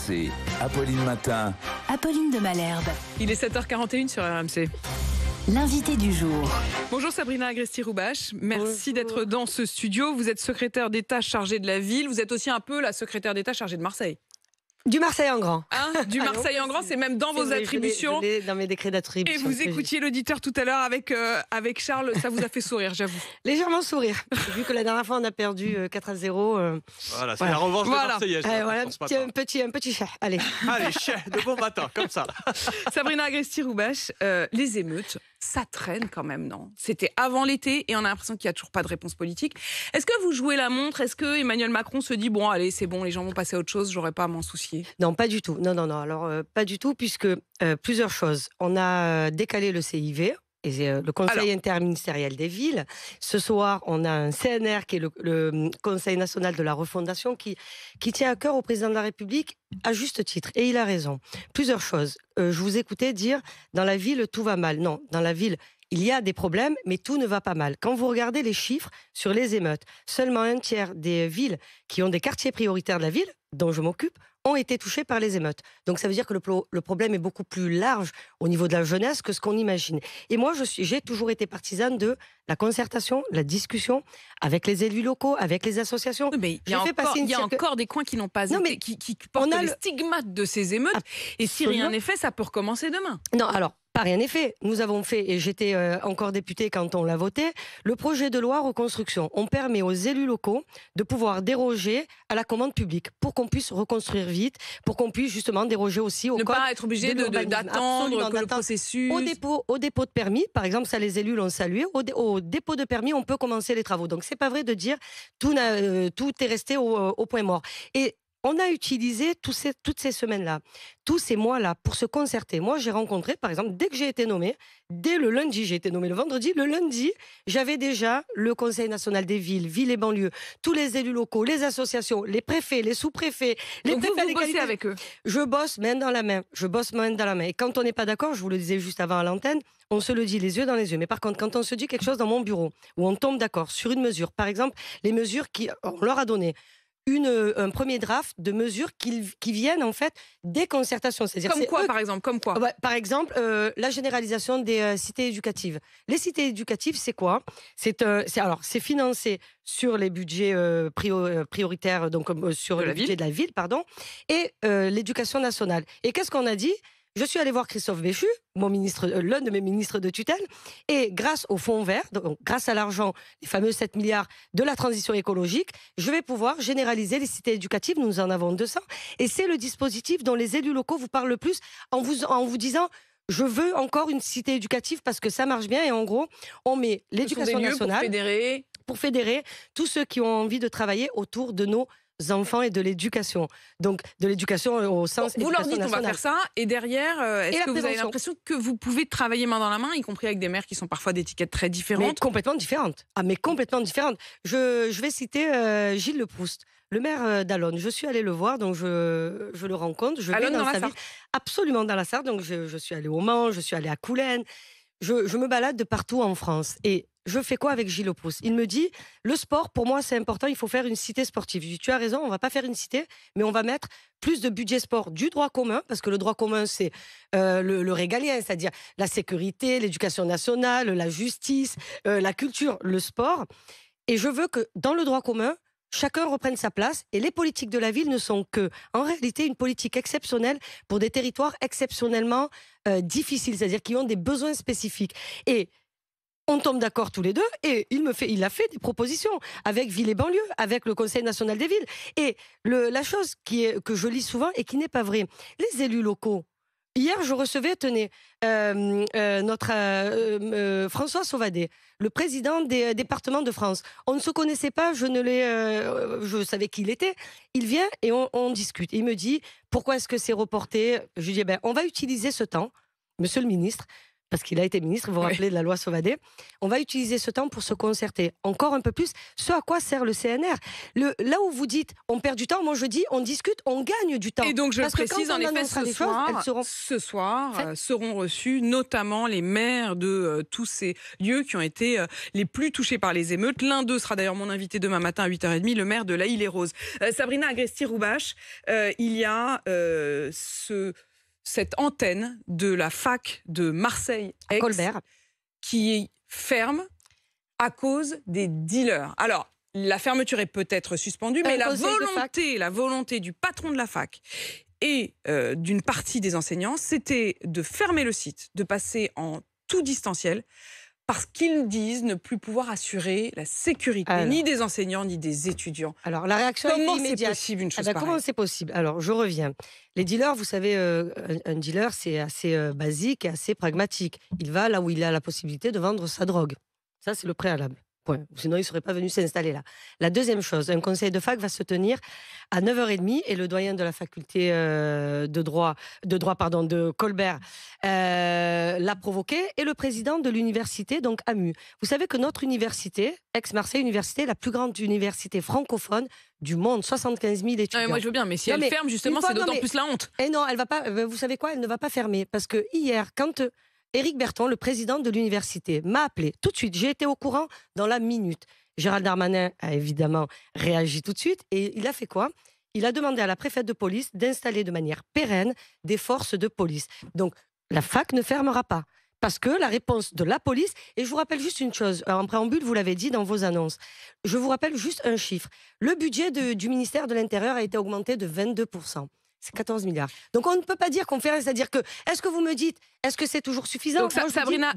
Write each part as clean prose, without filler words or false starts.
RMC, Apolline Matin. Apolline de Malherbe. Il est 7h41 sur RMC. L'invité du jour. Bonjour Sabrina Agresti-Roubache, merci d'être dans ce studio. Vous êtes secrétaire d'État chargée de la ville, vous êtes aussi un peu la secrétaire d'État chargée de Marseille. Du Marseille en grand. Hein, du Marseille en grand, c'est même dans vos attributions. Je l'ai dans mes décrets d'attribution. Et vous écoutiez l'auditeur tout à l'heure avec Charles, ça vous a fait sourire, j'avoue. Légèrement sourire. Vu que la dernière fois on a perdu 4-0. Voilà, c'est la revanche de Marseillaise. Voilà, un petit chat. Allez. Allez, chef de bon matin, comme ça. Sabrina Agresti-Roubache, les émeutes, ça traîne quand même, non? C'était avant l'été et on a l'impression qu'il n'y a toujours pas de réponse politique. Est-ce que vous jouez la montre? Est-ce que Emmanuel Macron se dit, bon, allez, c'est bon, les gens vont passer à autre chose, j'aurais pas à m'en soucier? Non, pas du tout. Non. Alors, pas du tout, puisque plusieurs choses. On a décalé le CIV. Et le Conseil interministériel des villes. Ce soir, on a un CNR qui est le Conseil national de la refondation qui tient à cœur au président de la République à juste titre. Et il a raison. Plusieurs choses. Je vous écoutais dire, dans la ville, tout va mal. Non, dans la ville, il y a des problèmes, mais tout ne va pas mal. Quand vous regardez les chiffres sur les émeutes, seulement un tiers des villes qui ont des quartiers prioritaires de la ville, dont je m'occupe, ont été touchés par les émeutes. Donc ça veut dire que le problème est beaucoup plus large au niveau de la jeunesse que ce qu'on imagine. Et moi, j'ai toujours été partisane de la concertation, la discussion avec les élus locaux, avec les associations. Mais il y a encore des coins qui n'ont pas été, qui portent les stigmates de ces émeutes. Et si rien n'est fait, ça peut recommencer demain. Non, alors, pas rien n'est fait. Nous avons fait, et j'étais encore députée quand on l'a voté, le projet de loi reconstruction. On permet aux élus locaux de pouvoir déroger à la commande publique pour qu'on puisse reconstruire vite, pour qu'on puisse justement déroger aussi au code. Ne pas être obligé d'attendre que le processus... Au dépôt de permis, par exemple, ça les élus l'ont salué, au dépôt de permis, on peut commencer les travaux. Donc c'est pas vrai de dire tout est resté au point mort. Et on a utilisé toutes ces semaines-là, tous ces mois-là pour se concerter. Moi, j'ai rencontré, par exemple, dès que j'ai été nommée, dès le lundi, j'ai été nommée le vendredi, le lundi, j'avais déjà le Conseil national des villes et banlieues, tous les élus locaux, les associations, les préfets, les sous-préfets, les préfets. Vous bossez avec eux? Je bosse main dans la main. Et quand on n'est pas d'accord, je vous le disais juste avant à l'antenne, on se le dit les yeux dans les yeux. Mais par contre, quand on se dit quelque chose dans mon bureau, où on tombe d'accord sur une mesure, par exemple, les mesures qu'on leur a données, un premier draft de mesures qui viennent en fait des concertations. Comme quoi, par exemple? Par exemple, la généralisation des cités éducatives. Les cités éducatives, c'est quoi? C'est financé sur les budgets prioritaires, donc sur le budget de la ville, pardon, et l'éducation nationale. Et qu'est-ce qu'on a dit? Je suis allée voir Christophe Béchu, l'un de mes ministres de tutelle, et grâce au fonds vert, donc grâce à l'argent, les fameux 7 milliards de la transition écologique, je vais pouvoir généraliser les cités éducatives. Nous en avons 200. Et c'est le dispositif dont les élus locaux vous parlent le plus en vous disant... Je veux encore une cité éducative parce que ça marche bien. Et en gros, on met l'éducation nationale pour fédérer tous ceux qui ont envie de travailler autour de nos enfants et de l'éducation. Donc, de l'éducation au sens vous leur dites, nationale. on va faire ça, et derrière, est-ce que vous avez l'impression que vous pouvez travailler main dans la main, y compris avec des maires qui sont parfois d'étiquettes très différentes? Mais complètement différentes. Mais complètement différentes. Je vais citer Gilles Le Proust, le maire d'Allonnes. Je suis allée le voir, donc je le rencontre. Je vais dans sa ville, absolument dans la Sarthe. Donc, je suis allée au Mans, je suis allée à Coulennes. Je me balade de partout en France. Et je fais quoi avec Gilles Le Proust? Il me dit, le sport, pour moi, c'est important, il faut faire une cité sportive. Je dis, tu as raison, on ne va pas faire une cité, mais on va mettre plus de budget sport du droit commun, parce que le droit commun, c'est le régalien, c'est-à-dire la sécurité, l'éducation nationale, la justice, la culture, le sport. Et je veux que, dans le droit commun, chacun reprenne sa place, et les politiques de la ville ne sont que, en réalité, une politique exceptionnelle pour des territoires exceptionnellement difficiles, c'est-à-dire qui ont des besoins spécifiques. Et on tombe d'accord tous les deux, et il a fait des propositions avec Ville et banlieue, avec le Conseil national des villes. Et la chose que je lis souvent et qui n'est pas vraie, les élus locaux. Hier, je recevais, tenez, notre François Sauvadet, le président des départements de France. On ne se connaissait pas, je savais qui il était. Il vient et on discute. Il me dit, pourquoi est-ce que c'est reporté? Je lui dis, on va utiliser ce temps, monsieur le ministre, parce qu'il a été ministre, vous vous rappelez de la loi Sauvadet. On va utiliser ce temps pour se concerter encore un peu plus. Ce à quoi sert le CNR. Là où vous dites on perd du temps, moi je dis on discute, on gagne du temps. Et donc je précise, en effet, ce soir seront reçus notamment les maires de tous ces lieux qui ont été les plus touchés par les émeutes. L'un d'eux sera d'ailleurs mon invité demain matin à 8h30, le maire de La Île-et-Rose. Sabrina Agresti-Roubache, il y a cette antenne de la fac de Marseille-Aix Colbert qui ferme à cause des dealers. Alors, la fermeture est peut-être suspendue, mais la volonté du patron de la fac et d'une partie des enseignants, c'était de fermer le site, de passer en tout distanciel, parce qu'ils disent ne plus pouvoir assurer la sécurité ni des enseignants ni des étudiants. Alors la réaction est immédiate. Comment c'est possible une chose pareille ? Comment c'est possible ? Alors je reviens. Les dealers, vous savez, un dealer c'est assez basique et assez pragmatique. Il va là où il a la possibilité de vendre sa drogue. Ça c'est le préalable. Point. Sinon, il ne serait pas venu s'installer là. La deuxième chose, un conseil de fac va se tenir à 9h30 et le doyen de la faculté de droit de Colbert l'a provoqué et le président de l'université, donc AMU. Vous savez que notre université, Aix-Marseille Université, la plus grande université francophone du monde, 75 000 étudiants. Moi, je veux bien, mais si elle ferme, justement, c'est d'autant plus la honte. Et non, elle va pas. Vous savez quoi ? Elle ne va pas fermer parce que hier, quand Éric Berton, le président de l'université, m'a appelé tout de suite. J'ai été au courant dans la minute. Gérald Darmanin a évidemment réagi tout de suite. Et il a fait quoi ? Il a demandé à la préfète de police d'installer de manière pérenne des forces de police. Donc, la fac ne fermera pas. Parce que la réponse de la police... Et je vous rappelle juste une chose. En préambule, vous l'avez dit dans vos annonces. Je vous rappelle juste un chiffre. Le budget du ministère de l'Intérieur a été augmenté de 22%. C'est 14 milliards. Donc on ne peut pas dire qu'on fait, c'est-à-dire que, est-ce que vous me dites, est-ce que c'est toujours suffisant ? Donc Sabrina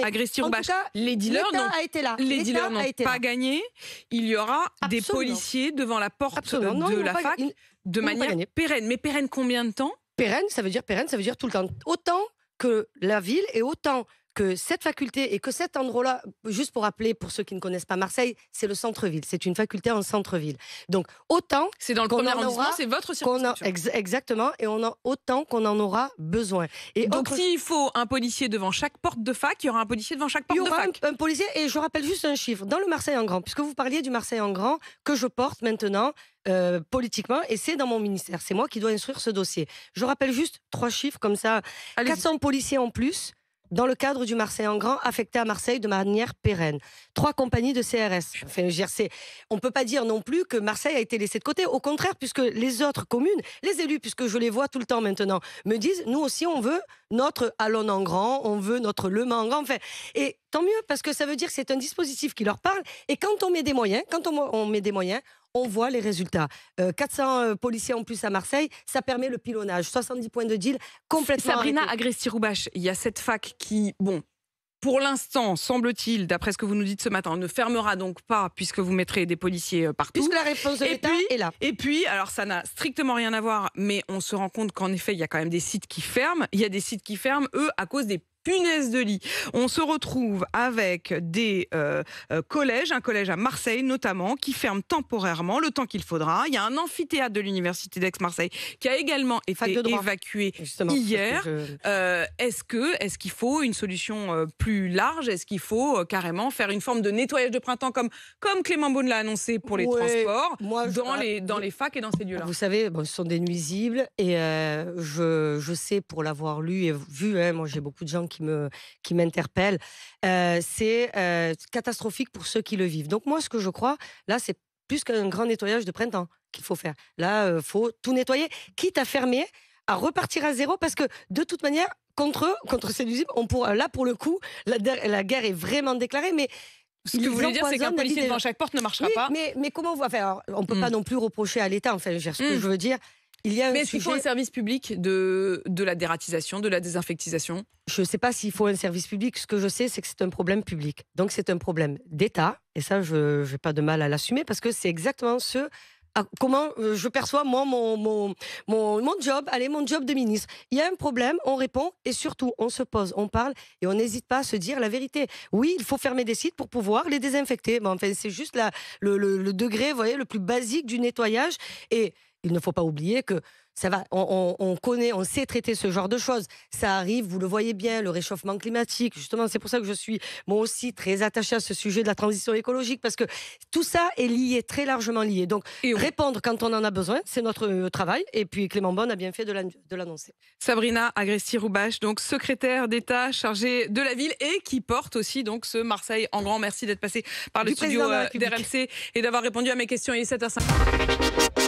Agresti-Roubache, les dealers n'ont pas gagné. Il y aura des policiers devant la porte de la fac de manière pérenne. Mais pérenne combien de temps ? Pérenne, ça veut dire tout le temps. Autant que la ville et autant que cette faculté et que cet endroit-là, juste pour rappeler, pour ceux qui ne connaissent pas Marseille, c'est le centre-ville. C'est une faculté en centre-ville. Donc, autant... C'est dans le premier arrondissement, c'est votre circonscription. Exactement, et autant qu'on en aura besoin. Et donc, s'il faut un policier devant chaque porte de fac, il y aura un policier devant chaque porte de fac. Il y aura un policier, et je rappelle juste un chiffre. Dans le Marseille en grand, puisque vous parliez du Marseille en grand, que je porte maintenant... politiquement, et c'est dans mon ministère. C'est moi qui dois instruire ce dossier. Je rappelle juste 3 chiffres comme ça. 400 policiers en plus dans le cadre du Marseille en grand, affectés à Marseille de manière pérenne. 3 compagnies de CRS. Enfin, on ne peut pas dire non plus que Marseille a été laissé de côté. Au contraire, puisque les autres communes, les élus, puisque je les vois tout le temps maintenant, me disent, nous aussi, on veut notre Allonne en grand, on veut notre Le Mans en grand. Enfin, et tant mieux, parce que ça veut dire que c'est un dispositif qui leur parle. Et quand on met des moyens, on voit les résultats. 400 policiers en plus à Marseille, ça permet le pilonnage. 70 points de deal complètement Sabrina Agresti-Roubache, il y a cette fac qui, pour l'instant, semble-t-il, d'après ce que vous nous dites ce matin, ne fermera donc pas puisque vous mettrez des policiers partout. Puisque la réponse de l'État est là. Et puis, alors ça n'a strictement rien à voir, mais on se rend compte qu'en effet, il y a quand même des sites qui ferment. Il y a des sites qui ferment, eux, à cause des punaises de lit. On se retrouve avec des collèges, un collège à Marseille notamment, qui ferme temporairement le temps qu'il faudra. Il y a un amphithéâtre de l'université d'Aix-Marseille qui a également été évacué hier. Est-ce qu'il faut une solution plus large ? Est-ce qu'il faut carrément faire une forme de nettoyage de printemps comme Clément Beaune l'a annoncé pour les transports dans les facs et dans ces lieux-là ? Vous savez, ce sont des nuisibles et je sais pour l'avoir lu et vu, moi j'ai beaucoup de gens qui m'interpellent, c'est catastrophique pour ceux qui le vivent. Donc moi, ce que je crois, là, c'est plus qu'un grand nettoyage de printemps qu'il faut faire. Là, faut tout nettoyer, quitte à fermer, à repartir à zéro, parce que de toute manière, contre ces nuisibles, là, pour le coup, la guerre est vraiment déclarée, mais ce que vous voulez dire, c'est qu'un policier devant chaque porte ne marchera pas. Mais comment on va faire ? On ne peut pas non plus reprocher à l'État, ce que je veux dire. Mais est-ce qu'il faut un service public de la dératisation, de la désinfectisation ? Je ne sais pas s'il faut un service public. Ce que je sais, c'est que c'est un problème public. Donc c'est un problème d'État. Et ça, je n'ai pas de mal à l'assumer parce que c'est exactement comment je perçois moi mon job, mon job de ministre. Il y a un problème, on répond et surtout on se pose, on parle et on n'hésite pas à se dire la vérité. Oui, il faut fermer des sites pour pouvoir les désinfecter. C'est juste le degré, vous voyez, le plus basique du nettoyage. Et il ne faut pas oublier que ça va, on connaît, on sait traiter ce genre de choses. Ça arrive, vous le voyez bien, le réchauffement climatique. Justement, c'est pour ça que je suis moi aussi très attachée à ce sujet de la transition écologique, parce que tout ça est lié, très largement lié. Donc, répondre quand on en a besoin, c'est notre travail. Et puis, Clément Beaune a bien fait de l'annoncer. Sabrina Agresti-Roubache, donc secrétaire d'État chargée de la ville et qui porte aussi donc ce Marseille en grand. Merci d'être passé par le studio d'RMC et d'avoir répondu à mes questions. Il est 7h50.